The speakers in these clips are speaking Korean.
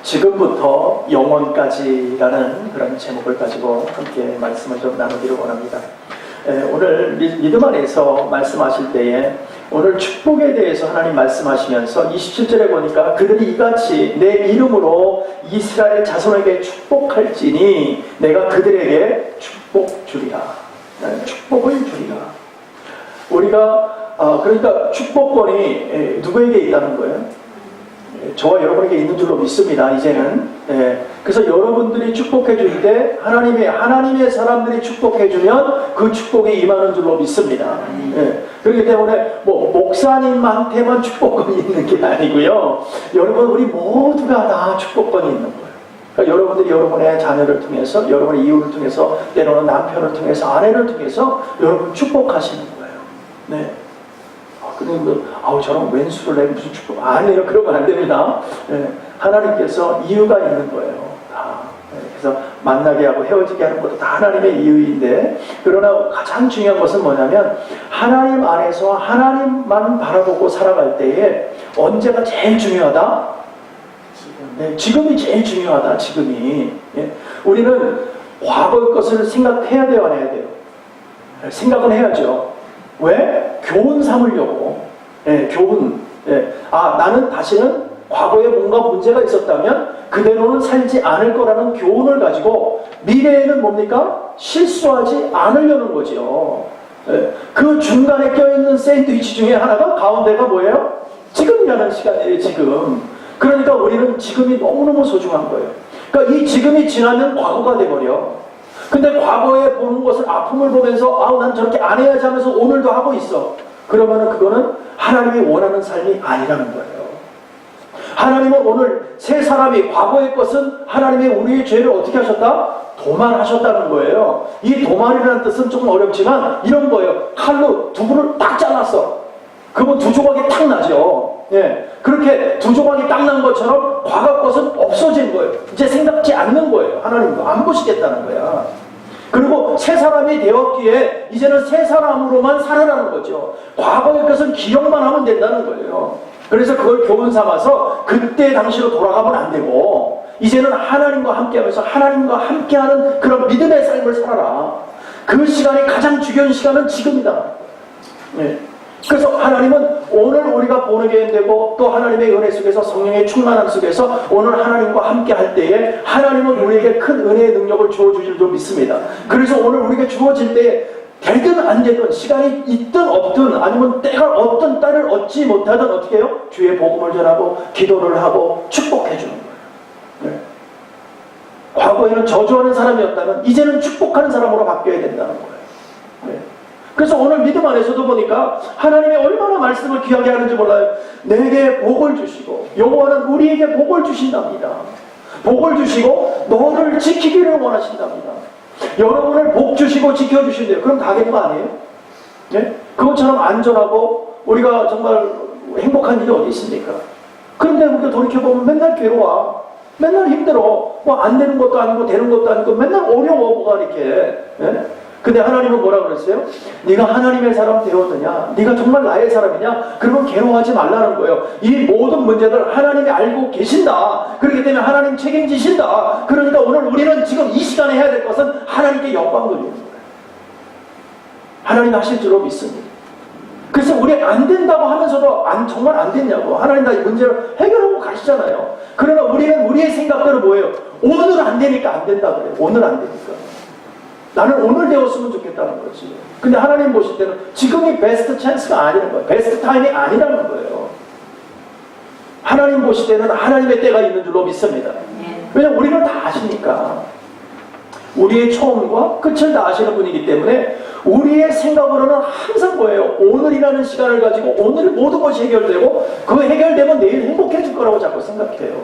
지금부터 영원까지라는 그런 제목을 가지고 함께 말씀을 좀 나누기를 원합니다. 오늘 믿음 안에서 말씀하실 때에 오늘 축복에 대해서 하나님 말씀하시면서 27절에 보니까 그들이 이같이 내 이름으로 이스라엘 자손에게 축복할지니 내가 그들에게 축복 주리라. 축복을 주리라. 우리가 그러니까 축복권이 누구에게 있다는 거예요? 저와 여러분에게 있는 줄로 믿습니다. 이제는. 그래서 여러분들이 축복해 줄 때 하나님의 사람들이 축복해 주면 그 축복이 임하는 줄로 믿습니다. 그렇기 때문에 목사님한테만 축복권이 있는 게 아니고요. 여러분 우리 모두가 다 축복권이 있는 거예요. 그러니까 여러분들이 여러분의 자녀를 통해서, 여러분의 이웃을 통해서, 때로는 남편을 통해서, 아내를 통해서 여러분 축복하시는 거예요. 네. 근데 저런 왼수를 내 무슨 축복? 아니에요. 그러면 안 됩니다. 하나님께서 이유가 있는 거예요. 그래서 만나게 하고 헤어지게 하는 것도 다 하나님의 이유인데, 그러나 가장 중요한 것은 뭐냐면 하나님 안에서 하나님만 바라보고 살아갈 때에 언제가 제일 중요하다? 지금이 제일 중요하다. 지금이. 우리는 과거의 것을 생각해야 돼요, 안 해야 돼요? 생각은 해야죠. 왜? 교훈 삼으려고. 교훈. 나는 다시는 과거에 뭔가 문제가 있었다면 그대로는 살지 않을 거라는 교훈을 가지고 미래에는 뭡니까? 실수하지 않으려는 거죠. 그 중간에 껴있는 샌드위치 중에 하나가 가운데가 뭐예요? 지금이라는 시간이에요. 지금. 그러니까 우리는 지금이 너무너무 소중한 거예요. 그러니까 이 지금이 지나면 과거가 돼버려. 근데 과거에 보는 것을 아픔을 보면서 난 저렇게 안 해야지 하면서 오늘도 하고 있어. 그러면은 그거는 하나님이 원하는 삶이 아니라는 거예요. 하나님은 오늘 새 사람이 과거의 것은 하나님이 우리의 죄를 어떻게 하셨다? 도말하셨다는 거예요. 이 도말이라는 뜻은 조금 어렵지만 이런 거예요. 칼로 두부를 딱 잘랐어. 그러면 두 조각이 딱 나죠. 그렇게 두 조각이 딱 난 것처럼 과거 것은 없어진 거예요. 이제 생각지 않는 거예요. 하나님도 안 보시겠다는 거야. 그리고 새 사람이 되었기에 이제는 새 사람으로만 살아라는 거죠. 과거의 것은 기억만 하면 된다는 거예요. 그래서 그걸 교훈 삼아서 그때 당시로 돌아가면 안 되고 이제는 하나님과 함께하면서 하나님과 함께하는 그런 믿음의 삶을 살아라. 그 시간이 가장 중요한 시간은 지금이다. 그래서 하나님은 오늘 우리가 born-again 되고 또 하나님의 은혜 속에서 성령의 충만함 속에서 오늘 하나님과 함께 할 때에 하나님은 우리에게 큰 은혜의 능력을 주어주실 줄 믿습니다. 그래서 오늘 우리에게 주어질 때에 되든 안 되든 시간이 있든 없든 아니면 때가 어떤 때를 얻지 못하든 어떻게 해요? 주의 복음을 전하고 기도를 하고 축복해 주는 거예요. 과거에는 저주하는 사람이었다면 이제는 축복하는 사람으로 바뀌어야 된다는 거예요. 그래서 오늘 믿음 안에서도 보니까 하나님이 얼마나 말씀을 귀하게 하는지 몰라요. 내게 복을 주시고 여호와는 우리에게 복을 주신답니다. 복을 주시고 너를 지키기를 원하신답니다. 여러분을 복 주시고 지켜주신대요. 그럼 다 되는 거 아니에요? 그것처럼 안전하고 우리가 정말 행복한 일이 어디 있습니까? 그런데 우리가 돌이켜보면 맨날 괴로워. 맨날 힘들어. 안 되는 것도 아니고 되는 것도 아니고 맨날 어려워. 뭐가 이렇게. 근데 하나님은 뭐라 그랬어요? 네가 하나님의 사람 되었느냐? 네가 정말 나의 사람이냐? 그러면 괴로워하지 말라는 거예요. 이 모든 문제들 하나님이 알고 계신다. 그렇기 때문에 하나님 책임지신다. 그러니까 오늘 우리는 지금 이 시간에 해야 될 것은 하나님께 영광 돌리는 거예요. 하나님 하실 줄로 믿습니다. 그래서 우리 안 된다고 하면서도 정말 안 됐냐고. 하나님 다 이 문제를 해결하고 가시잖아요. 그러나 우리는 우리의 생각대로 뭐예요? 오늘 안 되니까 안 된다 그래요. 오늘 안 되니까. 나는 오늘 되었으면 좋겠다는 거지. 근데 하나님 보실 때는 지금이 베스트 찬스가 아니라는 거예요. 베스트 타임이 아니라는 거예요. 하나님 보실 때는 하나님의 때가 있는 줄로 믿습니다. 왜냐하면 우리는 다 아시니까. 우리의 처음과 끝을 다 아시는 분이기 때문에 우리의 생각으로는 항상 뭐예요? 오늘이라는 시간을 가지고 오늘 모든 것이 해결되고 그 해결되면 내일 행복해질 거라고 자꾸 생각해요.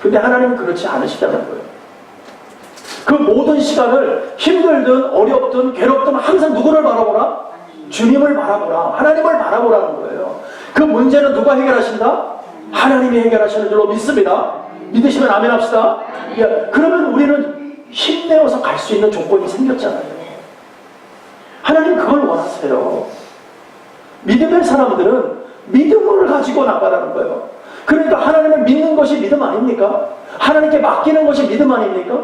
근데 하나님은 그렇지 않으시다는 거예요. 그 모든 시간을 힘들든 어렵든 괴롭든 항상 누구를 바라보라? 주님을 바라보라. 하나님을 바라보라는 거예요. 그 문제는 누가 해결하신다? 하나님이 해결하시는 줄로 믿습니다. 믿으시면 아멘 합시다. 그러면 우리는 힘내어서 갈 수 있는 조건이 생겼잖아요. 하나님 그걸 원하세요. 믿음의 사람들은 믿음을 가지고 나가라는 거예요. 그러니까 하나님을 믿는 것이 믿음 아닙니까? 하나님께 맡기는 것이 믿음 아닙니까?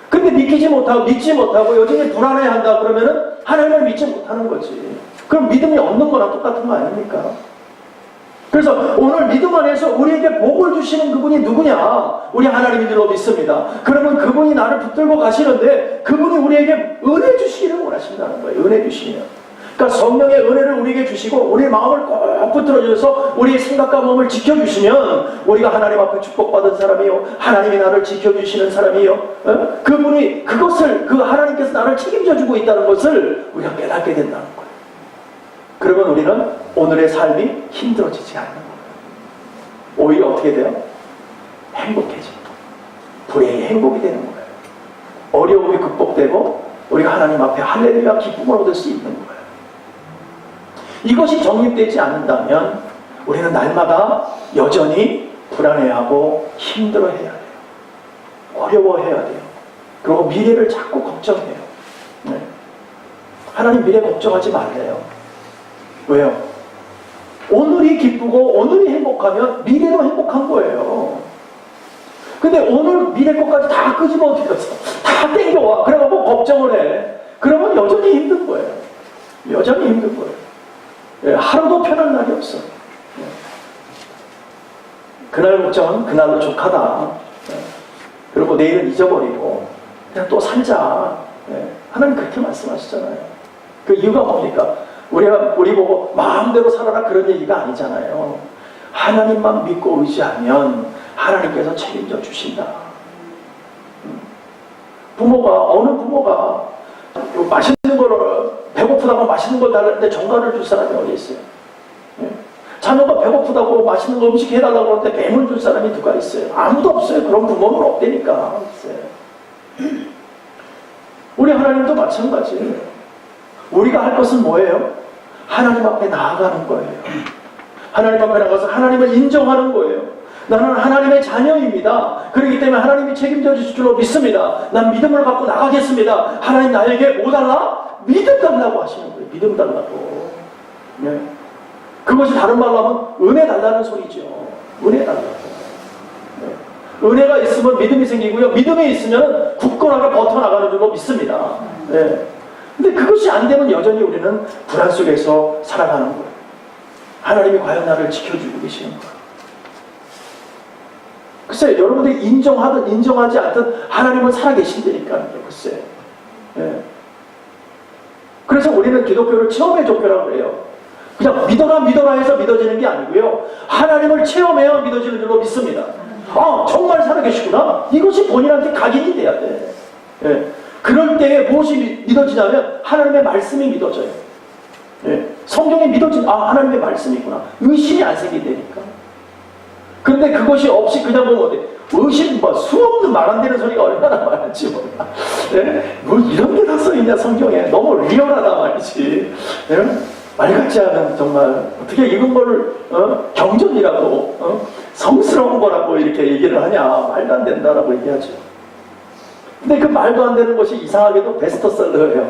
근데 믿지 못하고 여전히 불안해한다 그러면은 하나님을 믿지 못하는 거지. 그럼 믿음이 없는 거랑 똑같은 거 아닙니까? 그래서 오늘 믿음 안에서 우리에게 복을 주시는 그분이 누구냐? 우리 하나님인 줄로 믿습니다. 그러면 그분이 나를 붙들고 가시는데 그분이 우리에게 은혜 주시기를 원하신다는 거예요. 은혜 주시면. 그러니까 성령의 은혜를 우리에게 주시고 우리의 마음을 꼭 붙들어주셔서 우리의 생각과 마음을 지켜주시면 우리가 하나님 앞에 축복받은 사람이요, 하나님이 나를 지켜주시는 사람이요, 그분이 그것을 그 하나님께서 나를 책임져주고 있다는 것을 우리가 깨닫게 된다는 거예요. 그러면 우리는 오늘의 삶이 힘들어지지 않는 거예요. 오히려 어떻게 돼요? 행복해집니다. 불행이 행복이 되는 거예요. 어려움이 극복되고 우리가 하나님 앞에 할렐루야 기쁨을 얻을 수 있는 거예요. 이것이 정립되지 않는다면 우리는 날마다 여전히 불안해하고 힘들어해야 돼요. 어려워해야 돼요. 그리고 미래를 자꾸 걱정해요. 네. 하나님 미래 걱정하지 말래요. 왜요? 오늘이 기쁘고 오늘이 행복하면 미래도 행복한 거예요. 근데 오늘 미래 것까지 다 끄집어들여서 다 땡겨와. 그래가지고 걱정을 해. 그러면 여전히 힘든 거예요. 여전히 힘든 거예요. 예, 하루도 편한 날이 없어. 예. 그날 걱정은 그날로 족하다. 예. 그리고 내일은 잊어버리고 그냥 또 살자. 예. 하나님 그렇게 말씀하시잖아요. 그 이유가 뭡니까? 우리 보고 마음대로 살아라 그런 얘기가 아니잖아요. 하나님만 믿고 의지하면 하나님께서 책임져 주신다. 어느 부모가 맛있는 거를 배고프다고 맛있는 걸 달라는데 정갈을 줄 사람이 어디 있어요? 예? 자녀가 배고프다고 맛있는 거 음식 해달라고 하는데 뱀을 줄 사람이 누가 있어요? 아무도 없어요. 그런 부모는 없다니까. 우리 하나님도 마찬가지예요. 우리가 할 것은 뭐예요? 하나님 앞에 나아가는 거예요. 하나님 앞에 나가서 하나님을 인정하는 거예요. 나는 하나님의 자녀입니다. 그렇기 때문에 하나님이 책임져 주실 줄로 믿습니다. 난 믿음을 갖고 나가겠습니다. 하나님 나에게 뭐 달라? 믿음 달라고 하시는 거예요. 믿음 달라고. 네. 그것이 다른 말로 하면 은혜 달라는 소리죠. 은혜 달라고. 네. 은혜가 있으면 믿음이 생기고요. 믿음이 있으면 굳건하게 버텨나가는 줄로 믿습니다. 네. 근데 그것이 안 되면 여전히 우리는 불안 속에서 살아가는 거예요. 하나님이 과연 나를 지켜주고 계시는 거예요. 글쎄, 여러분들이 인정하든 인정하지 않든 하나님은 살아계신다니까요. 글쎄. 예. 그래서 우리는 기독교를 체험의 종교라고 그래요. 그냥 믿어라 해서 믿어지는 게 아니고요. 하나님을 체험해야 믿어지는 줄로 믿습니다. 아, 정말 살아계시구나. 이것이 본인한테 각인이 돼야 돼. 예. 그럴 때에 무엇이 믿어지냐면 하나님의 말씀이 믿어져요. 예. 성경이 하나님의 말씀이구나. 의심이 안 생긴다니까. 근데 그것이 없이 그냥 보면 어때? 의심, 수없는 말 안 되는 소리가 얼마나 많은지 몰라. 예? 뭐 이런 게 다 써있냐, 성경에. 너무 리얼하다 말이지. 예? 말 같지 않은, 정말, 어떻게 이런 거를, 경전이라고, 성스러운 거라고 이렇게 얘기를 하냐. 말도 안 된다라고 얘기하죠. 근데 그 말도 안 되는 것이 이상하게도 베스트셀러예요.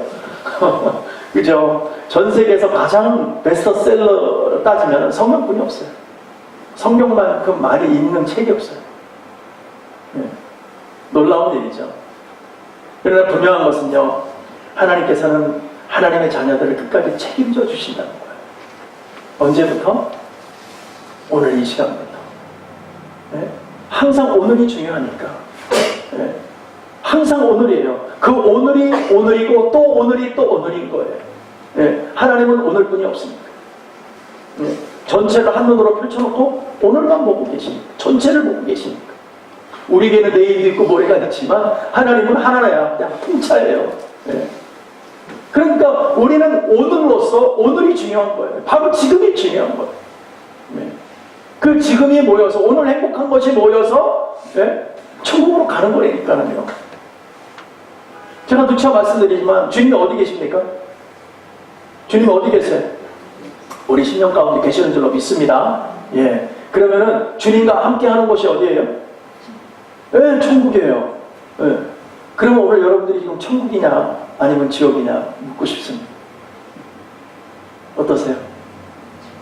그죠? 전 세계에서 가장 베스트셀러로 따지면 성경뿐이 없어요. 성경만큼 많이 읽는 책이 없어요. 네. 놀라운 일이죠. 그러나 분명한 것은요, 하나님께서는 하나님의 자녀들을 끝까지 책임져 주신다는 거예요. 언제부터? 오늘 이 시간부터. 네. 항상 오늘이 중요하니까. 네. 항상 오늘이에요. 그 오늘이 오늘이고 또 오늘이 또 오늘인 거예요. 네. 하나님은 오늘뿐이 없습니다. 네. 전체를 한눈으로 펼쳐놓고 오늘만 보고 계십니까? 전체를 보고 계십니까? 우리에게는 내일이 있고 모레가 있지만 하나님은 하나야. 그냥 통차예요. 네. 그러니까 우리는 오늘로서 오늘이 중요한 거예요. 바로 지금이 중요한 거예요. 네. 그 지금이 모여서 오늘 행복한 것이 모여서 네? 천국으로 가는 거라니까요. 제가 누차 말씀드리지만 주님이 어디 계십니까? 주님 어디 계세요? 우리 심령 가운데 계시는 줄로 믿습니다. 예. 그러면은 주님과 함께 하는 곳이 어디예요? 예, 천국이에요. 예. 그러면 오늘 여러분들이 지금 천국이냐 아니면 지옥이냐 묻고 싶습니다. 어떠세요?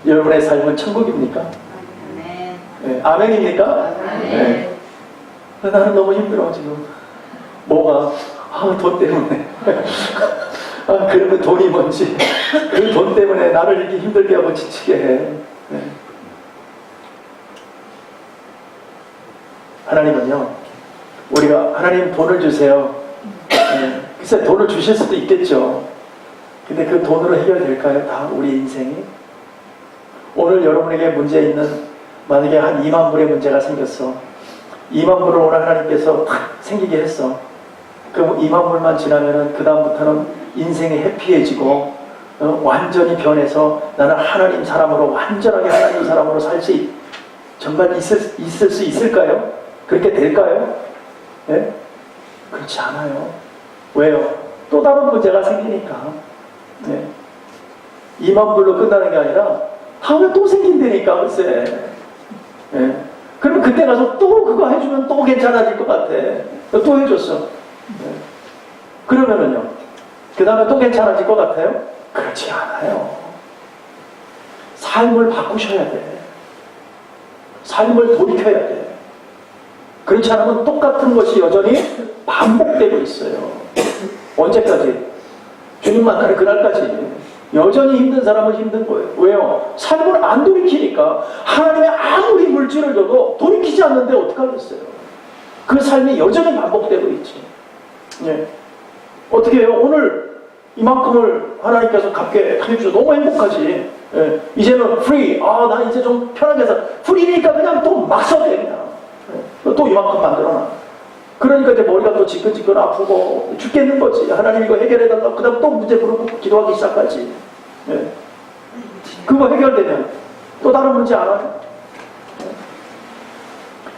여러분의 삶은 천국입니까? 네. 아멘입니까? 네. 나는 너무 힘들어 지금. 뭐가? 돈 때문에. 그러면 돈이 뭔지 그 돈 때문에 나를 이렇게 힘들게 하고 지치게 해. 네. 하나님은요, 우리가 하나님 돈을 주세요. 네. 글쎄 돈을 주실 수도 있겠죠. 근데 그 돈으로 해결될까요? 다 우리 인생이? 오늘 여러분에게 문제 있는, 만약에 한 2만 불의 문제가 생겼어. 2만 불을 오늘 하나님께서 탁 생기게 했어. 그럼 2만 불만 지나면은 그 다음부터는 인생이 해피해지고 완전히 변해서 나는 하나님 사람으로, 완전하게 하나님 사람으로 살 수 정말 있을 수 있을까요? 그렇게 될까요? 네? 그렇지 않아요. 왜요? 또 다른 문제가 생기니까. 네. 2만 불로 끝나는 게 아니라 다음에 또 생긴다니까, 글쎄. 네. 그러면 그때 가서 또 그거 해주면 또 괜찮아질 것 같아. 또 해줬어. 네. 그러면은요, 그 다음에 또 괜찮아질 것 같아요? 그렇지 않아요. 삶을 바꾸셔야 돼. 삶을 돌이켜야 돼. 그렇지 않으면 똑같은 것이 여전히 반복되고 있어요. 언제까지? 주님 만나는 그날까지. 여전히 힘든 사람은 힘든 거예요. 왜요? 삶을 안 돌이키니까. 하나님의 아무리 물질을 줘도 돌이키지 않는데 어떡하겠어요? 그 삶이 여전히 반복되고 있지. 예. 어떻게 해요? 오늘 이만큼을 하나님께서 갚게 해주셔서 너무 행복하지. 예. 이제는 프리. 나 이제 좀 편하게 해서 프리니까 그냥 또 막 써대 그냥. 예. 또 이만큼 만들어놔. 그러니까 이제 머리가 또 지끈지끈 아프고 죽겠는 거지. 하나님 이거 해결해달라고. 그 다음 또 문제 부르고 기도하기 시작하지. 예. 그거 해결되면 또 다른 문제 안 하죠.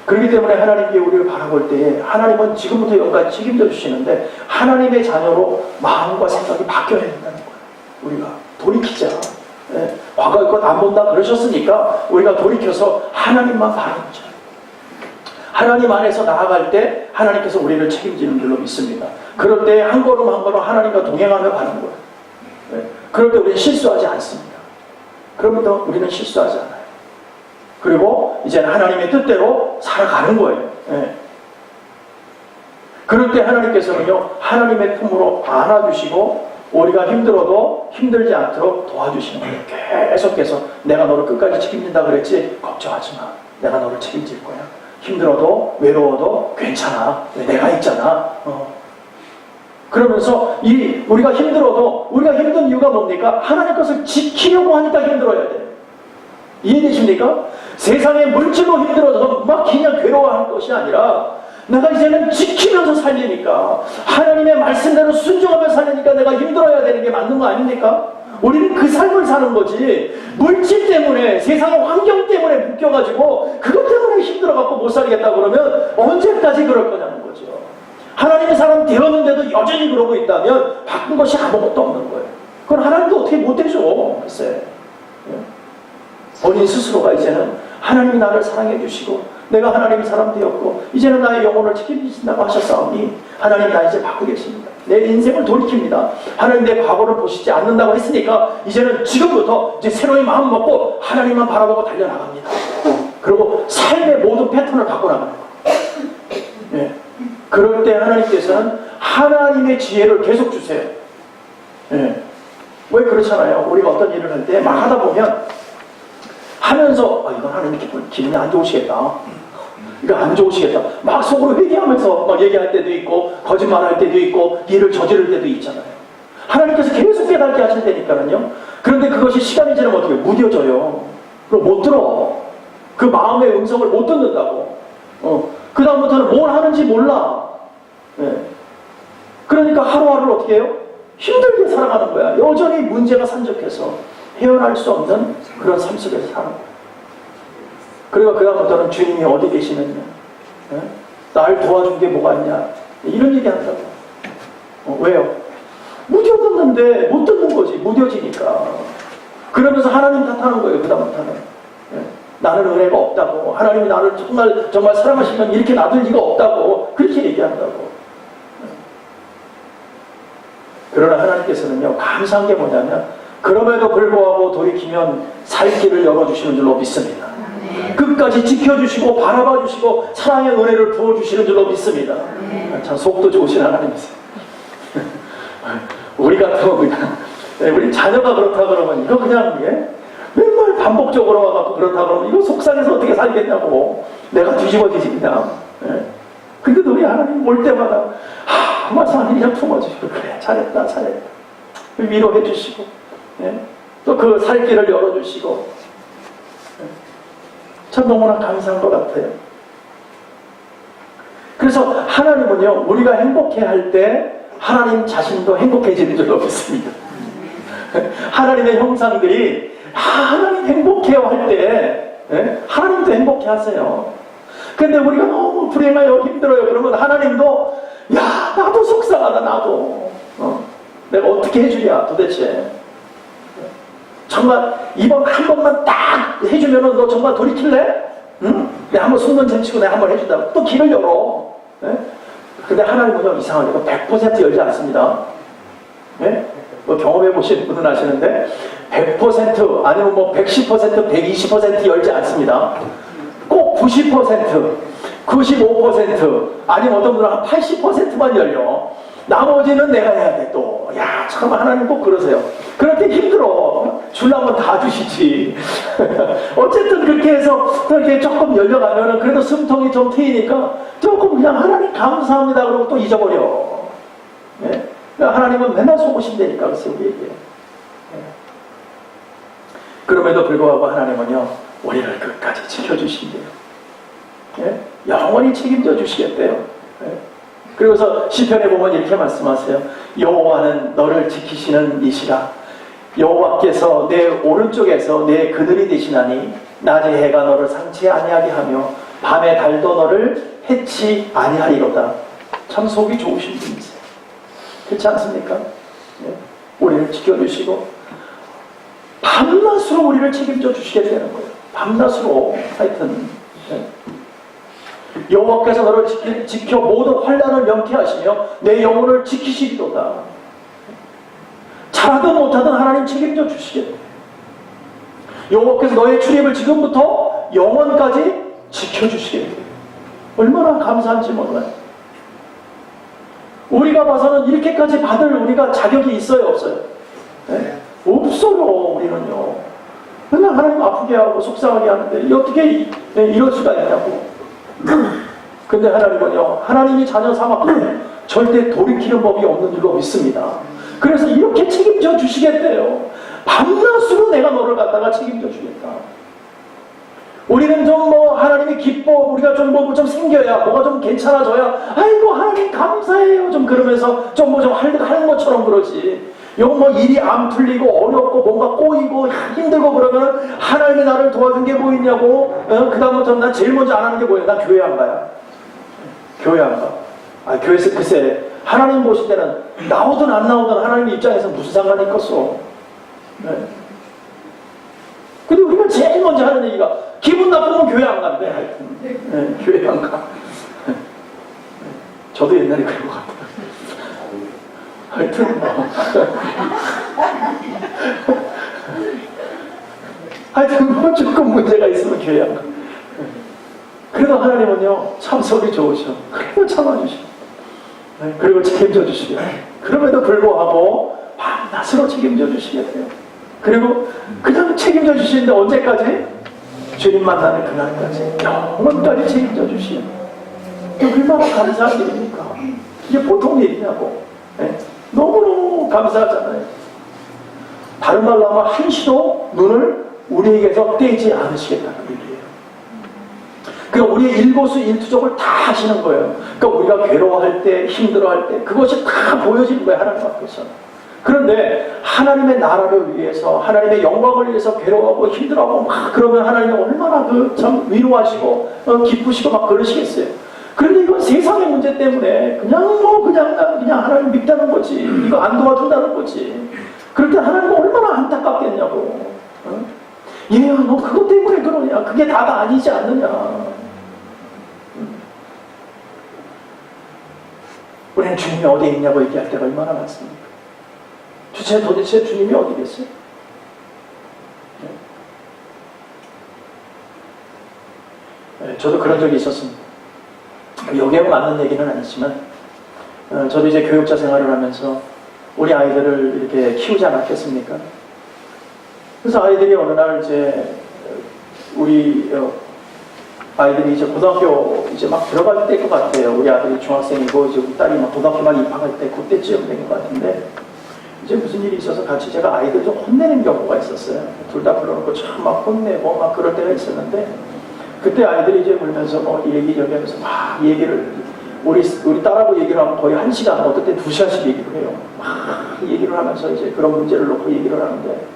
그렇기 때문에 하나님께 우리를 바라볼 때에 하나님은 지금부터 여기까지 책임져 주시는데 하나님의 자녀로 마음과 생각이 바뀌어야 된다는 거예요. 우리가 돌이키자. 예. 과거의 것 안 본다 그러셨으니까 우리가 돌이켜서 하나님만 바라보자. 하나님 안에서 나아갈 때 하나님께서 우리를 책임지는 줄로 믿습니다. 그럴 때 한 걸음 한 걸음 하나님과 동행하며 가는 거예요. 예. 그럴 때 우리는 실수하지 않습니다. 그러면서 우리는 실수하지 않아요. 그리고 이제는 하나님의 뜻대로 살아가는 거예요. 예. 그럴 때 하나님께서는요, 하나님의 품으로 안아주시고 우리가 힘들어도 힘들지 않도록 도와주시는 거예요. 계속해서 내가 너를 끝까지 책임진다 그랬지? 걱정하지 마. 내가 너를 책임질 거야. 힘들어도 외로워도 괜찮아. 내가 있잖아. 그러면서 우리가 힘들어도 우리가 힘든 이유가 뭡니까? 하나님 것을 지키려고 하니까 힘들어야 돼. 이해되십니까? 세상에 물질로 힘들어서 막 그냥 괴로워하는 것이 아니라 내가 이제는 지키면서 살리니까 하나님의 말씀대로 순종하며 살리니까 내가 힘들어야 되는 게 맞는 거 아닙니까? 우리는 그 삶을 사는 거지 물질 때문에 세상의 환경 때문에 묶여가지고 그것 때문에 힘들어갖고 못 살겠다 그러면 언제까지 그럴 거냐는 거죠. 하나님의 사람 되었는데도 여전히 그러고 있다면 바꾼 것이 아무것도 없는 거예요. 그건 하나님도 어떻게 못해줘. 글쎄. 본인 스스로가 이제는 하나님이 나를 사랑해 주시고 내가 하나님의 사람 되었고 이제는 나의 영혼을 지켜주신다고 하셨사오니 하나님 나 이제 바꾸겠습니다. 내 인생을 돌이킵니다. 하나님 내 과거를 보시지 않는다고 했으니까 이제는 지금부터 이제 새로이 마음 먹고 하나님만 바라보고 달려나갑니다. 그리고 삶의 모든 패턴을 바꿔나가는 거예요. 네. 그럴 때 하나님께서는 하나님의 지혜를 계속 주세요. 네. 왜 그렇잖아요. 우리가 어떤 일을 할 때 막 하다 보면 하면서 이건 하나님 기분이 안 좋으시겠다. 이거 안 좋으시겠다. 막 속으로 회개하면서 막 얘기할 때도 있고 거짓말할 때도 있고 일을 저지를 때도 있잖아요. 하나님께서 계속 깨닫게 하신다니까요. 그런데 그것이 시간이 지나면 어떻게 무뎌져요. 그럼 못 들어. 그 마음의 음성을 못 듣는다고. 그 다음부터는 뭘 하는지 몰라. 네. 그러니까 하루하루를 어떻게 해요? 힘들게 살아가는 거야. 여전히 문제가 산적해서 헤어날 수 없는 그런 삶 속에서 사는 거예요. 그리고 그 다음부터는 주님이 어디 계시느냐, 네? 날 도와준 게 뭐가 있냐, 이런 얘기 한다고. 왜요? 무뎌졌는데 못 듣는 거지. 무뎌지니까. 그러면서 하나님 탓하는 거예요. 그 다음부터는. 네? 나는 은혜가 없다고. 하나님이 나를 정말 사랑하시면 이렇게 놔둘 리가 없다고. 그렇게 얘기한다고. 네? 그러나 하나님께서는요, 감사한 게 뭐냐면 그럼에도 불구하고 돌이키면 살 길을 열어주시는 줄로 믿습니다. 끝까지 지켜주시고 바라봐 주시고 사랑의 은혜를 부어주시는 줄로 믿습니다. 참 속도 좋으신 하나님이세요. 우리 같으면 그냥 우리 자녀가 그렇다 그러면 이거 그냥 맨날 반복적으로 와갖고 그렇다 그러면 이거 속상해서 어떻게 살겠냐고 내가 뒤집어지지 그냥. 근데 우리 하나님 올 때마다 한 말씀 그냥 품어주시고 그래 잘했다 위로해 주시고 또 그 살 길을 열어주시고 참 너무나 감사한 것 같아요. 그래서 하나님은요 우리가 행복해할 때 하나님 자신도 행복해지는 줄로 믿습니다. 하나님의 형상들이 하나님 행복해요 할 때 하나님도 행복해 하세요. 근데 우리가 너무 불행해요 힘들어요 그러면 하나님도 야 나도 속상하다 나도 내가 어떻게 해주랴 도대체 정말 이번 한 번만 딱 해주면은 너 정말 돌이킬래? 응? 내가 한번 손만 쟁치고 내가 한번 해준다 또 길을 열어. 근데 하나님은요 이상하게 100% 열지 않습니다. 뭐 경험해 보시는 분은 아시는데 100% 아니면 뭐 110% 120% 열지 않습니다. 꼭 90% 95% 아니면 어떤 분은 한 80%만 열려. 나머지는 내가 해야 돼 또. 야, 참 하나님 꼭 그러세요. 그럴 때 힘들어. 주려면 다 주시지. 어쨌든 그렇게 해서 또 이렇게 조금 열려가면은 그래도 숨통이 좀 트이니까 조금 그냥 하나님 감사합니다 그러고 또 잊어버려. 그러니까 하나님은 맨날 속으신다니까 그래서 우리에게. 그럼에도 불구하고 하나님은요 우리를 끝까지 지켜주신대요. 영원히 책임져 주시겠대요. 그리고서 시편에 보면 이렇게 말씀하세요. 여호와는 너를 지키시는 이시라. 여호와께서 내 오른쪽에서 내 그늘이 되시나니 낮에 해가 너를 상치 아니하게 하며 밤에 달도 너를 해치 아니하리로다. 참 속이 좋으신 분이세요. 그렇지 않습니까? 우리를 지켜주시고 밤낮으로 우리를 책임져 주시게 되는 거예요. 밤낮으로 하여튼 여호와께서 너를 지켜 모든 환난을 명쾌하시며 내 영혼을 지키시리로다. 잘하든 못하든 하나님 책임져 주시겠다. 여호와께서 너의 출입을 지금부터 영원까지 지켜주시겠다. 얼마나 감사한지 몰라요. 우리가 봐서는 이렇게까지 받을 우리가 자격이 있어요 없어요? 없어요. 우리는요 맨날 하나님 아프게 하고 속상하게 하는데 어떻게 이럴 수가 있냐고. 근데 하나님은요 하나님이 자녀 삼았고 절대 돌이키는 법이 없는 줄로 믿습니다. 그래서 이렇게 책임져 주시겠대요. 밤낮으로 내가 너를 갖다가 책임져 주겠다. 우리는 좀 뭐 하나님이 기뻐 우리가 좀 뭐 좀 생겨야 뭐가 좀 괜찮아져야 아이고 하나님 감사해요 좀 그러면서 좀 뭐 좀 하는 것처럼 그러지. 요 뭐 일이 안 풀리고 어렵고 뭔가 꼬이고 힘들고 그러면 하나님이 나를 도와준 게 뭐 있냐고. 그 다음부터 난 제일 먼저 안 하는 게 뭐예요? 난 교회 안 가요. 교회 안 가. 교회에서 글쎄 하나님 보실 때는 나오든 안 나오든 하나님 입장에서 무슨 상관이 있겠어. 근데 우리가 제일 먼저 하는 얘기가 기분 나쁘면 교회 안 간대. 하여튼 교회 안 가. 저도 옛날에 그런 것 같아요. 하여튼 뭐 조금 문제가 있으면 교회 안 가. 그래도 하나님은요 참 속이 좋으셔. 그래도 참아주셔. 그리고 책임져 주시고 그럼에도 불구하고 밤낮으로 책임져 주시겠대요. 그리고 그냥 책임져 주시는데 언제까지? 주님 만나는 그날까지 영원까지 책임져 주시는 얼마나 감사한 일입니까? 이게 보통 일이냐고. 너무너무 감사하잖아요. 다른 말로 하면 한시도 눈을 우리에게서 떼지 않으시겠다는 얘기예요. 그러니까 우리의 일거수일투족을 다 하시는 거예요. 그러니까 우리가 괴로워할 때 힘들어할 때 그것이 다 보여지는 거예요. 하나님 앞에서. 그런데 하나님의 나라를 위해서 하나님의 영광을 위해서 괴로워하고 힘들어하고 막 그러면 하나님이 얼마나 참 위로하시고 기쁘시고 막 그러시겠어요. 그런데 이건 세상의 문제 때문에 그냥 하나님 믿다는 거지. 이거 안 도와준다는 거지. 그럴 때 하나님은 얼마나 안타깝겠냐고. 얘야 너 그것 때문에 그러냐. 그게 다가 아니지 않느냐. 우리는 주님이 어디에 있냐고 얘기할 때가 얼마나 많습니까? 도대체 주님이 어디 계세요? 저도 그런 적이 있었습니다. 여기에 맞는 얘기는 아니지만 저도 이제 교육자 생활을 하면서 우리 아이들을 이렇게 키우지 않았겠습니까? 그래서 아이들이 어느 날 이제 우리 아이들이 이제 고등학교 이제 막 들어갈 때일 것 같아요. 우리 아들이 중학생이고 이제 우리 딸이 막 고등학교 막 입학할 때 그때쯤 된 것 같은데 이제 무슨 일이 있어서 같이 제가 아이들 좀 혼내는 경우가 있었어요. 둘 다 불러놓고 참 막 혼내고 막 그럴 때가 있었는데 그때 아이들이 이제 울면서 뭐 얘기저기 하면서 막 얘기를 우리 딸하고 얘기를 하면 거의 1시간 어떨 때 2시간씩 얘기를 해요. 막 얘기를 하면서 이제 그런 문제를 놓고 얘기를 하는데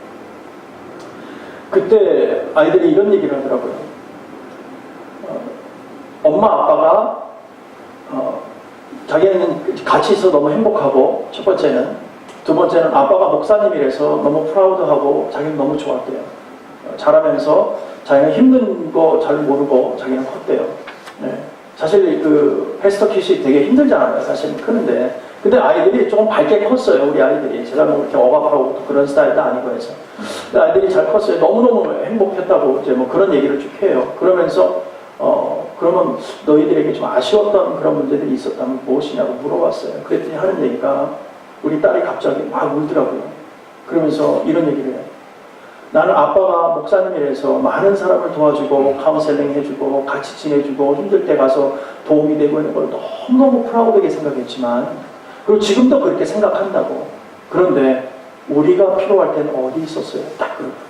그때 아이들이 이런 얘기를 하더라고요. 엄마 아빠가 자기는 같이 있어 너무 행복하고 첫 번째는 두 번째는 아빠가 목사님이라서 너무 프라우드하고 자기는 너무 좋았대요. 자라면서 자기는 힘든 거 잘 모르고 자기는 컸대요. 네. 사실 그 패스터 킷이 되게 힘들잖아요. 사실 크는데 근데 아이들이 조금 밝게 컸어요. 우리 아이들이 제가 뭐 이렇게 억압하고 그런 스타일도 아니고 해서 근데 아이들이 잘 컸어요. 너무너무 행복했다고 이제 뭐 그런 얘기를 쭉 해요. 그러면서 그러면 너희들에게 좀 아쉬웠던 그런 문제들이 있었다면 무엇이냐고 물어봤어요. 그랬더니 하는 얘기가 우리 딸이 갑자기 막 울더라고요. 그러면서 이런 얘기를 해요. 나는 아빠가 목사님이라서 많은 사람을 도와주고 카운셀링 해주고 같이 지내주고 힘들 때 가서 도움이 되고 있는 걸 너무너무 프라우드하게 생각했지만 그리고 지금도 그렇게 생각한다고. 그런데 우리가 필요할 때는 어디 있었어요? 딱 그러고.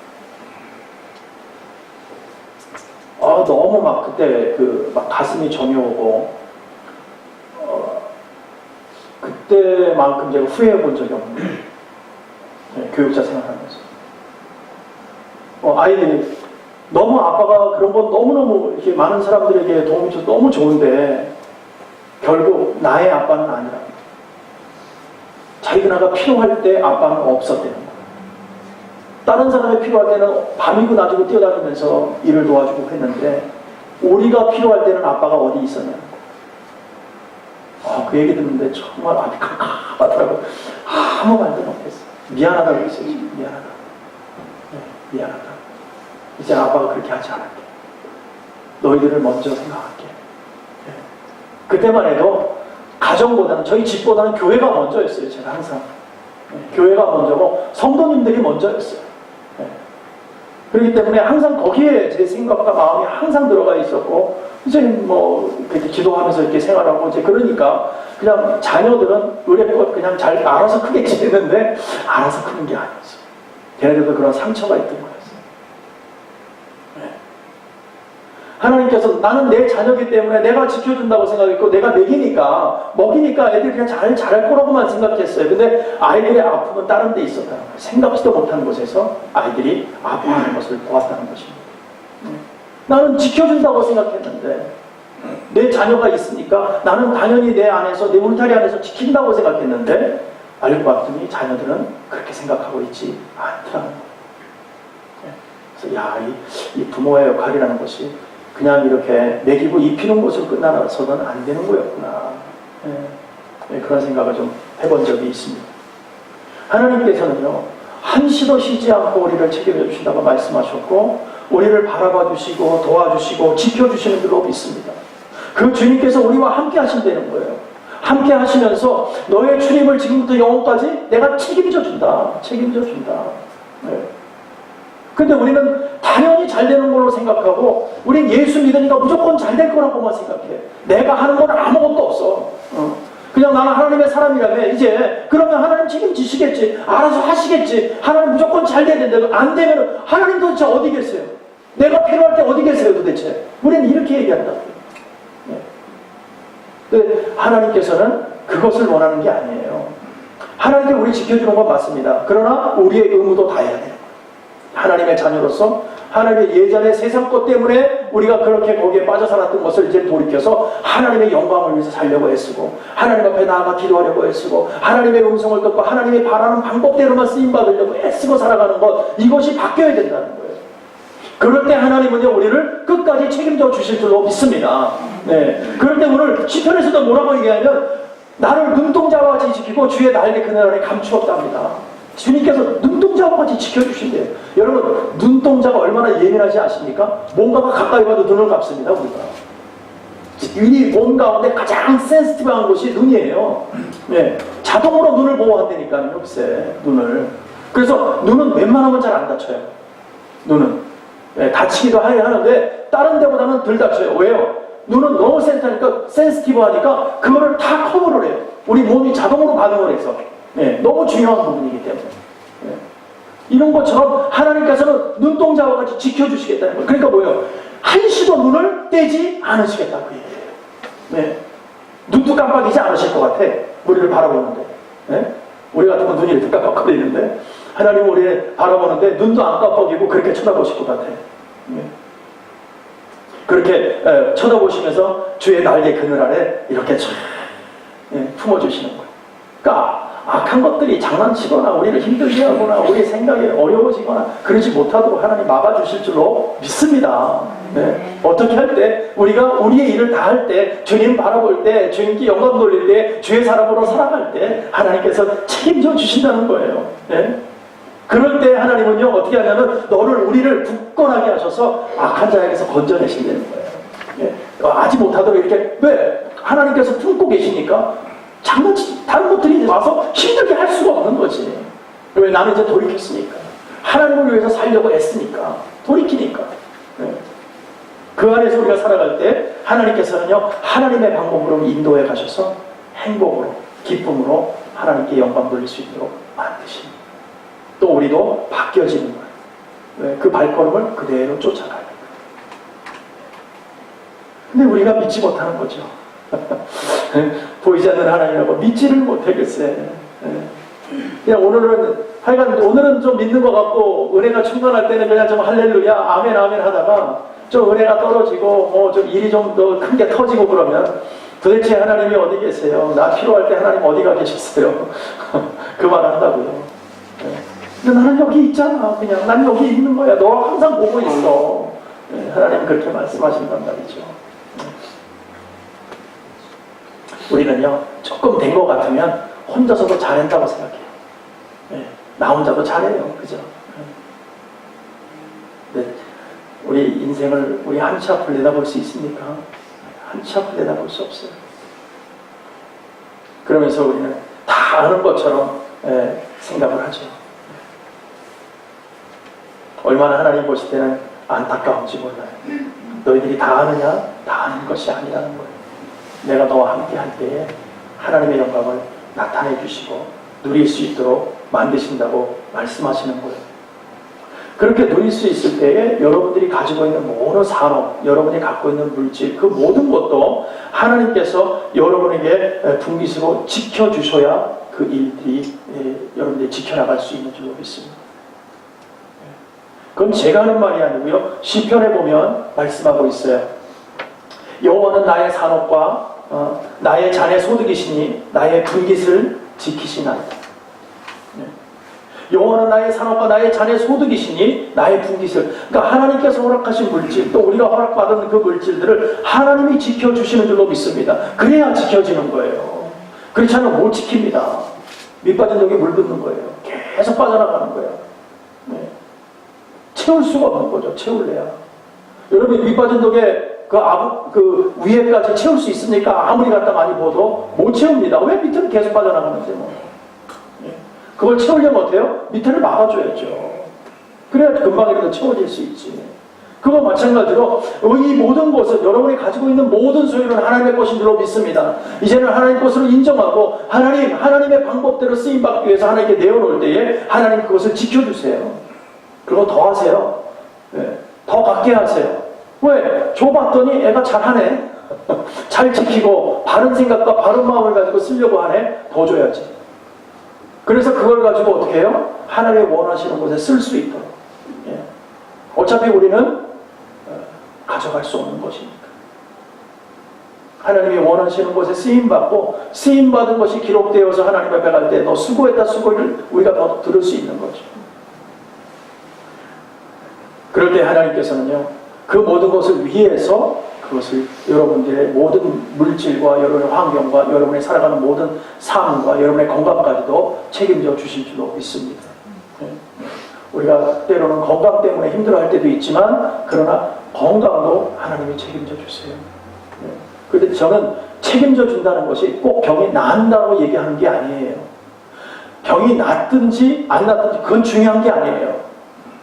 너무 막 그때 막 가슴이 저며오고 그때만큼 제가 후회해 본 적이 없는 네, 교육자 생활하면서 아이들이 너무 아빠가 그런 건 너무너무 이렇게 많은 사람들에게 도움이 줘서 너무 좋은데 결국 나의 아빠는 아니라 자기가 필요할 때 아빠는 없었대는 거예요. 다른 사람이 필요할 때는 밤이고 낮이고 뛰어다니면서 일을 도와주고 했는데 우리가 필요할 때는 아빠가 어디 있었냐. 그 얘기 듣는데 정말 아주 깝깝하더라고요. 아무 말도 못했어. 미안하다고 했어요. 미안하다. 네, 미안하다. 이제 아빠가 그렇게 하지 않을게. 너희들을 먼저 생각할게. 네. 그때만 해도 가정보다는 저희 집보다는 교회가 먼저였어요. 제가 항상. 네, 교회가 먼저고 성도님들이 먼저였어요. 네. 그렇기 때문에 항상 거기에 제 생각과 마음이 항상 들어가 있었고 이제 뭐 그렇게 기도하면서 이렇게 생활하고 이제 그러니까 그냥 자녀들은 의뢰껏 그냥 잘 알아서 크겠지 했는데 알아서 크는 게 아니었어요. 걔네들도 그런 상처가 있던 거였어요. 네. 하나님께서 나는 내 자녀이기 때문에 내가 지켜준다고 생각했고 내가 먹이니까 애들이 그냥 잘할 거라고만 생각했어요. 근데 아이들의 아픔은 다른 데 있었다는 거예요. 생각지도 못한 곳에서 아이들이 아파하는 것을 보았다는 것입니다. 나는 지켜준다고 생각했는데 내 자녀가 있으니까 나는 당연히 내 안에서 내 울타리 안에서 지킨다고 생각했는데 알고 봤더니 자녀들은 그렇게 생각하고 있지 않더라는 거예요. 그래서 이 부모의 역할이라는 것이 그냥 이렇게 먹이고 입히는 것으로 끝나서는 안 되는 거였구나. 그런 생각을 좀 해본 적이 있습니다. 하나님께서는요 한시도 쉬지 않고 우리를 책임져 주신다고 말씀하셨고 우리를 바라봐 주시고 도와주시고 지켜주시는 줄로 믿습니다. 그 주님께서 우리와 함께 하신다는 거예요. 함께 하시면서 너의 주님을 지금부터 영원까지 내가 책임져 준다. 네. 근데 우리는 당연히 잘 되는 걸로 생각하고 우린 예수 믿으니까 무조건 잘 될 거라고만 생각해. 내가 하는 건 아무것도 없어. 그냥 나는 하나님의 사람이라면 이제 그러면 하나님 책임지시겠지. 알아서 하시겠지. 하나님 무조건 잘 돼야 된다. 안 되면 하나님 도대체 어디 계세요? 내가 필요할 때 어디 계세요 도대체? 우리는 이렇게 얘기한다고요. 네. 근데 하나님께서는 그것을 원하는 게 아니에요. 하나님께 우리 지켜주는 건 맞습니다. 그러나 우리의 의무도 다해야 돼요. 하나님의 자녀로서 하나님의 예전의 세상 것 때문에 우리가 그렇게 거기에 빠져 살았던 것을 이제 돌이켜서 하나님의 영광을 위해서 살려고 애쓰고 하나님 앞에 나아가 기도하려고 애쓰고 하나님의 음성을 듣고 하나님이 바라는 방법대로만 쓰임받으려고 애쓰고 살아가는 것 이것이 바뀌어야 된다는 거예요. 그럴 때 하나님은요 우리를 끝까지 책임져 주실 줄로 믿습니다. 네. 그럴 때 오늘 시편에서도 뭐라고 얘기하면 나를 눈동자와 같이 지키고 주의 날개 그늘 안에 감추었답니다. 주님께서 눈동자와 같이 지켜주신대요. 여러분, 눈동자가 얼마나 예민하지 아십니까? 뭔가가 가까이 가도 눈을 감습니다, 우리가. 이 몸 가운데 가장 센시티브한 곳이 눈이에요. 네. 자동으로 눈을 보호한다니까요, 글쎄, 눈을. 그래서 눈은 웬만하면 잘 안 다쳐요. 눈은. 네, 다치기도 하는데, 다른 데보다는 덜 다쳐요. 왜요? 눈은 너무 센시티브하니까, 그거를 다 커버를 해요. 우리 몸이 자동으로 반응을 해서. 네, 너무 중요한 부분이기 때문에. 네. 이런 것처럼 하나님께서는 눈동자와 같이 지켜주시겠다는 거예요. 그러니까 뭐예요? 한시도 눈을 떼지 않으시겠다고 얘기해요. 네. 눈도 깜빡이지 않으실 것 같아. 우리를 바라보는데. 네? 우리 같은 건 눈이 이렇게 깜빡거리는데 하나님은 우리를 바라보는데 눈도 안 깜빡이고 그렇게 쳐다보실 것 같아. 네. 그렇게 쳐다보시면서 주의 날개 그늘 아래 이렇게 품어주시는 거예요. 그러니까 악한 것들이 장난치거나 우리를 힘들게 하거나 우리 생각이 어려워지거나 그러지 못하도록 하나님 막아주실 줄로 믿습니다. 네. 어떻게 할 때 우리가 우리의 일을 다 할 때 주님 바라볼 때 주님께 영광 돌릴 때 주의 사람으로 살아갈 때 하나님께서 책임져 주신다는 거예요. 네. 그럴 때 하나님은요 어떻게 하냐면 우리를 굳건하게 하셔서 악한 자에게서 건져내신다는 거예요. 네. 하지 못하도록 이렇게 왜 하나님께서 품고 계시니까 다른 것들이 와서 힘들게 할 수가 없는 거지. 왜? 나는 이제 돌이켰으니까. 하나님을 위해서 살려고 애쓰니까. 돌이키니까. 네. 그 안에서 우리가 살아갈 때 하나님께서는요 하나님의 방법으로 인도해 가셔서 행복으로 기쁨으로 하나님께 영광 돌릴 수 있도록 만드십니다. 또 우리도 바뀌어지는 거예요. 네. 그 발걸음을 그대로 쫓아가는 거예요. 근데 우리가 믿지 못하는 거죠. 보이지 않는 하나님이라고 믿지를 못하겠어요. 그냥 오늘은 좀 믿는 것 같고 은혜가 충만할 때는 그냥 좀 할렐루야 아멘 아멘 하다가 좀 은혜가 떨어지고 좀 일이 좀 더 큰 게 터지고 그러면 도대체 하나님이 어디 계세요? 나 필요할 때 하나님 어디가 계셨어요? 그 말을 한다고요. 근데 나는 여기 있잖아. 그냥 난 여기 있는 거야. 너 항상 보고 있어. 하나님 그렇게 말씀하신단 말이죠. 우리는요 조금 된 것 같으면 혼자서도 잘한다고 생각해요. 나 혼자도 잘해요. 그죠? 근데 우리 인생을 우리 한 치 앞을 내다볼 수 있습니까? 한 치 앞을 내다볼 수 없어요. 그러면서 우리는 다 아는 것처럼 생각을 하죠. 얼마나 하나님 보실 때는 안타까운지 몰라요. 너희들이 다 아느냐? 다 아는 것이 아니라는 거예요. 내가 너와 함께 할 때에 하나님의 영광을 나타내 주시고 누릴 수 있도록 만드신다고 말씀하시는 거예요. 그렇게 누릴 수 있을 때에 여러분들이 가지고 있는 모든 산업, 여러분이 갖고 있는 물질, 그 모든 것도 하나님께서 여러분에게 분깃으로 지켜주셔야 그 일들이 여러분들이 지켜나갈 수 있는 줄로 믿습니다. 그건 제가 하는 말이 아니고요. 시편에 보면 말씀하고 있어요. 여호와는 나의 산업과 나의 자네 소득이시니 나의 분깃을 지키시나이다. 여호와는 나의 산업과 나의 자네 소득이시니 나의 분깃을, 그러니까 하나님께서 허락하신 물질 또 우리가 허락받은 그 물질들을 하나님이 지켜주시는 줄로 믿습니다. 그래야 지켜지는 거예요. 그렇지 않으면 못 지킵니다. 밑빠진 독에 물 붓는 거예요. 계속 빠져나가는 거예요. 네. 채울 수가 없는 거죠. 채울래야. 여러분 밑빠진 독에 그 위에까지 채울 수 있으니까 아무리 갖다 많이 부어도 못 채웁니다. 왜? 밑에는 계속 빠져나가는데 뭐. 그걸 채우려면 어때요? 밑에를 막아줘야죠. 그래야 금방이라도 채워질 수 있지. 그거 마찬가지로 이 모든 것은 여러분이 가지고 있는 모든 소유는 하나님의 것인 줄로 믿습니다. 이제는 하나님 것으로 인정하고 하나님의 방법대로 쓰임받기 위해서 하나님께 내어놓을 때에 하나님 그것을 지켜주세요. 그리고 더 하세요. 네. 더 갖게 하세요. 왜? 줘봤더니 애가 잘하네. 잘 지키고 바른 생각과 바른 마음을 가지고 쓰려고 하네. 더 줘야지. 그래서 그걸 가지고 어떻게 해요? 하나님이 원하시는 곳에 쓸 수 있도록. 예. 어차피 우리는 가져갈 수 없는 것이니까. 하나님이 원하시는 곳에 쓰임받고 쓰임받은 것이 기록되어서 하나님 앞에 갈 때 너 수고했다 수고를 우리가 더 들을 수 있는 거죠. 그럴 때 하나님께서는요 그 모든 것을 위해서 그것을 여러분들의 모든 물질과 여러분의 환경과 여러분의 살아가는 모든 삶과 여러분의 건강까지도 책임져 주실 줄로 믿습니다. 우리가 때로는 건강 때문에 힘들어할 때도 있지만 그러나 건강도 하나님이 책임져 주세요. 그런데 저는 책임져 준다는 것이 꼭 병이 나은다고 얘기하는 게 아니에요. 병이 낫든지 안 낫든지 그건 중요한 게 아니에요.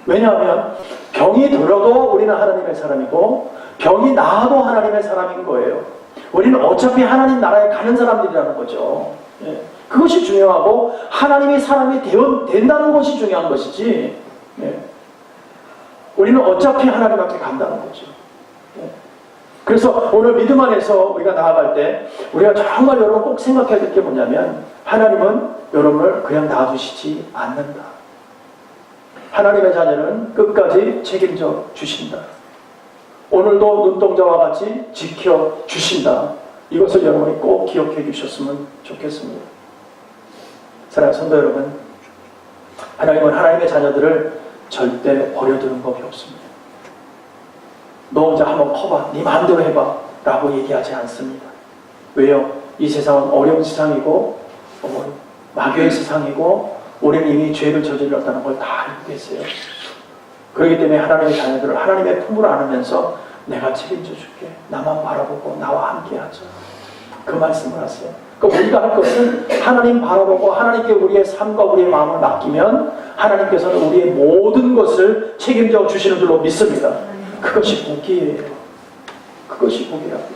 왜냐하면 병이 들어도 우리는 하나님의 사람이고 병이 나아도 하나님의 사람인 거예요. 우리는 어차피 하나님 나라에 가는 사람들이라는 거죠. 그것이 중요하고 하나님의 사람이 된다는 것이 중요한 것이지, 우리는 어차피 하나님 앞에 간다는 거죠. 그래서 오늘 믿음 안에서 우리가 나아갈 때 우리가 정말 여러분 꼭 생각해야 될 게 뭐냐면 하나님은 여러분을 그냥 놔두시지 않는다. 하나님의 자녀는 끝까지 책임져 주신다. 오늘도 눈동자와 같이 지켜주신다. 이것을 여러분이 꼭 기억해 주셨으면 좋겠습니다. 사랑하는 성도 여러분, 하나님은 하나님의 자녀들을 절대 버려두는 법이 없습니다. 너 혼자 한번 커봐, 네 마음대로 해봐 라고 얘기하지 않습니다. 왜요? 이 세상은 어려운 세상이고 마귀의 세상이고 우리는 이미 죄를 저질렀다는 걸 다 알고 계세요. 그렇기 때문에 하나님의 자녀들을 하나님의 품으로 안으면서 내가 책임져 줄게, 나만 바라보고 나와 함께 하자, 그 말씀을 하세요. 그러니까 우리가 할 것은 하나님 바라보고 하나님께 우리의 삶과 우리의 마음을 맡기면 하나님께서는 우리의 모든 것을 책임져 주시는 줄로 믿습니다. 그것이 복이에요. 그것이 복이라고요.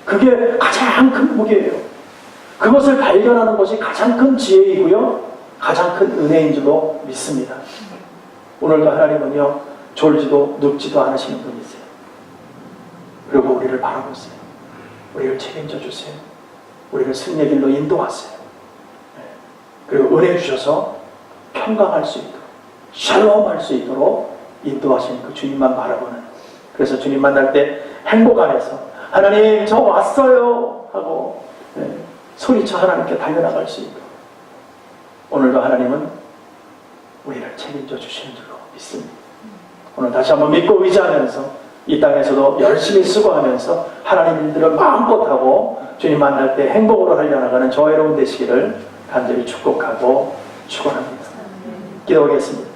그게 가장 큰 복이에요. 그것을 발견하는 것이 가장 큰 지혜이고요, 가장 큰 은혜인 줄로 믿습니다. 오늘도 하나님은요, 졸지도 눕지도 않으시는 분이세요. 그리고 우리를 바라보세요. 우리를 책임져 주세요. 우리를 승리의 길로 인도하세요. 그리고 은혜 주셔서 평강할 수 있도록, 샬롬 할 수 있도록 인도하시는 그 주님만 바라보는, 그래서 주님 만날 때 행복 안에서 하나님 저 왔어요 하고 소리쳐 하나님께 달려나갈 수 있도록 오늘도 하나님은 우리를 책임져 주시는 줄로 믿습니다. 오늘 다시 한번 믿고 의지하면서 이 땅에서도 열심히 수고하면서 하나님 일들을 마음껏 하고 주님 만날 때 행복으로 달려나가는 저와 여러분 되시기를 간절히 축복하고 축원합니다. 기도하겠습니다.